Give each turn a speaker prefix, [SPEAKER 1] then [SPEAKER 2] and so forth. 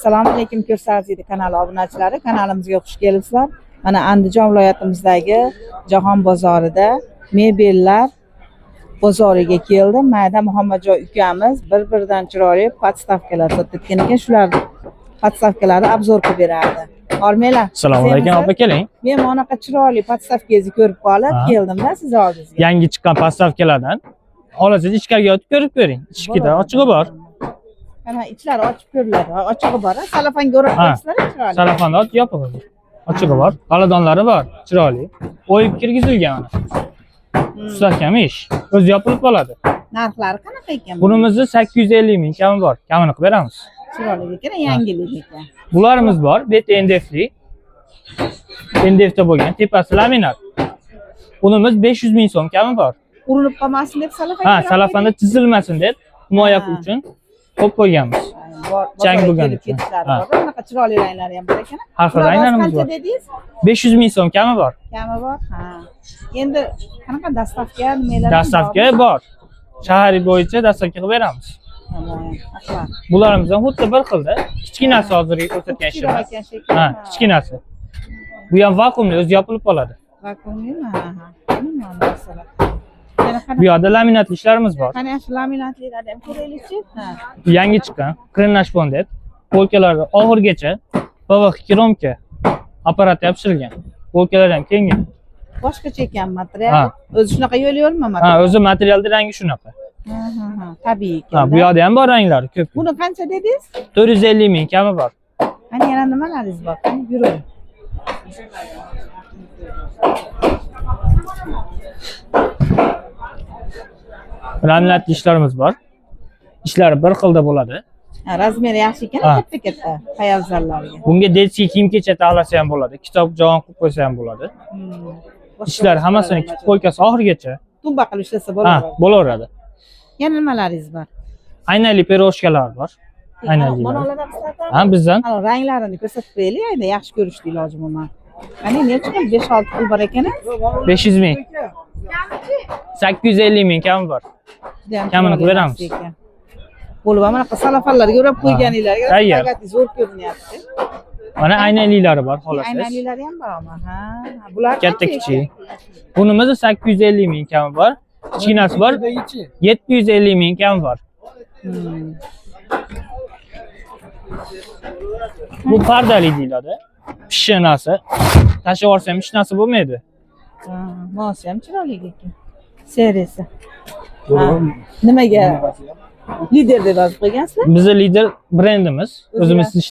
[SPEAKER 1] Assalomu alaykum Ko'rsatuvchi kanali obunachilari, kanalimizga xush kelibsizlar. Mana Andijon viloyatimizdagi Jahon bozorida mebellar bozoriga keldim. Mayda Muhammadjon ukamiz bir-biridan chiroyli podstavkalar sotib ketgan ekan. Shular podstavkalari obzor qilib beradi. Hormanglar.
[SPEAKER 2] Assalomu alaykum, opa keling.
[SPEAKER 1] Men bunaqa chiroyli podstavkangizni ko'rib qolib keldim-da siz oldingizga.
[SPEAKER 2] Yangi chiqqan podstavkalardan olasiz, ichkariga o'tib ko'rib ko'ring. Ichkida ochig'i bor.
[SPEAKER 1] Mana ichlari ochib ko'riladi. Ochig'i bor, salafanga o'rab qo'ysizlar chiroyli.
[SPEAKER 2] Salafanda yopig'i. Ochig'i bor, xaladonlari bor, chiroyli. O'yib kirgizilgan mana. Mustahkam ish. O'zi yopilib qoladi.
[SPEAKER 1] Narxlari qanaqa ekan?
[SPEAKER 2] Bunimizni 850 ming kami bor. Kamini qilib beramiz.
[SPEAKER 1] Chiroyli ekan, yangilik ekan.
[SPEAKER 2] Bularimiz bor, bet endefli. Endefda bo'lgan, tepasi laminat. Bunimiz 500 ming so'm kami bor.
[SPEAKER 1] Urilib qolmasin deb salafanga.
[SPEAKER 2] Salafanda chizilmasin deb himoya uchun qo'yib qo'yganmiz. Chang bo'lgan uchun.
[SPEAKER 1] Bunaqa chiroyli ranglari ham bor ekan.
[SPEAKER 2] Har xil ranglarimiz bor.
[SPEAKER 1] Qancha dedingiz?
[SPEAKER 2] 500 ming so'm kami bor.
[SPEAKER 1] Kami bor? Ha. Endi qanaqa dastavka nimalar?
[SPEAKER 2] Dastavka bor. Shahar bo'yicha dastavka qilib beramiz. Bularimiz ham xuddi bir xilda. Kichkinasi hozirgi ko'rsatgan ishimiz. Ha, kichkinasi. Bu ham vakuumli, o'zi yopilib qoladi.
[SPEAKER 1] Vakuumlimi? Ha.
[SPEAKER 2] Bu yerda laminatli ishlarimiz bor.
[SPEAKER 1] Qani shu laminatlilarni ham ko'raylikchi. Ha.
[SPEAKER 2] Yangi chiqqan krenashpon deb polkalarda oxirgacha PVX kromka apparati yopishtirilgan. Polkalar ham kengaygan.
[SPEAKER 1] Boshqacha ekan material. O'zi shunaqa yo'l-yo'lmi material?
[SPEAKER 2] Ha, o'zi materialning rangi shunaqa.
[SPEAKER 1] Ha, tabiiy ekan.
[SPEAKER 2] Ha, bu yerda ham bor ranglari ko'p.
[SPEAKER 1] Buni qancha dedingiz?
[SPEAKER 2] 450 ming kami bor.
[SPEAKER 1] Qani yana nimalaringiz bor? Qani yuring.
[SPEAKER 2] Laminatli ishlarimiz bor. Ishlari bir xilda bo'ladi.
[SPEAKER 1] Razmeri yaxshi ekan, katta-katta poyabzallarga.
[SPEAKER 2] Bunga detskiy kiyim-kechak taxlasa ham bo'ladi, kitob jogon qilib qo'ysa ham bo'ladi. Ishlar hammasini polkasi oxirigacha
[SPEAKER 1] tumba qilib ishlasa bo'laveradi.
[SPEAKER 2] Ha, bo'laveradi.
[SPEAKER 1] Yana nimalaringiz bor?
[SPEAKER 2] Aynali piroshkalar bor. Aynalilar. Ha, bizdan.
[SPEAKER 1] Ranglarini ko'rsatib qo'yaylik, endi yaxshi ko'rishni iloji bo'lmadi. Qani necha 5-6 xil bor ekan?
[SPEAKER 2] 500 ming. 850 ming kami bor. Kamini qilib beramiz.
[SPEAKER 1] Bo'lib, mana salafanlarga o'rab qo'yganinglarga faqat zo'r ko'rinyapti.
[SPEAKER 2] Mana aynalilari bor, xolos.
[SPEAKER 1] Aynalilari ham bormi? Ha, bular
[SPEAKER 2] katta-kichik. Bunimiz 850 ming kami bor. Kichkinasi bor. 750 ming kami bor. Bu pardali deyiladi. Pishinasi. Tashib olsam hech narsa bo'lmaydi.
[SPEAKER 1] Ha, mosi ham chiroyli ekan. Seriyasi. Nimaga? Lider deb yozib qo'ygansizlar?
[SPEAKER 2] Bizning lider brendimiz, o'zimiz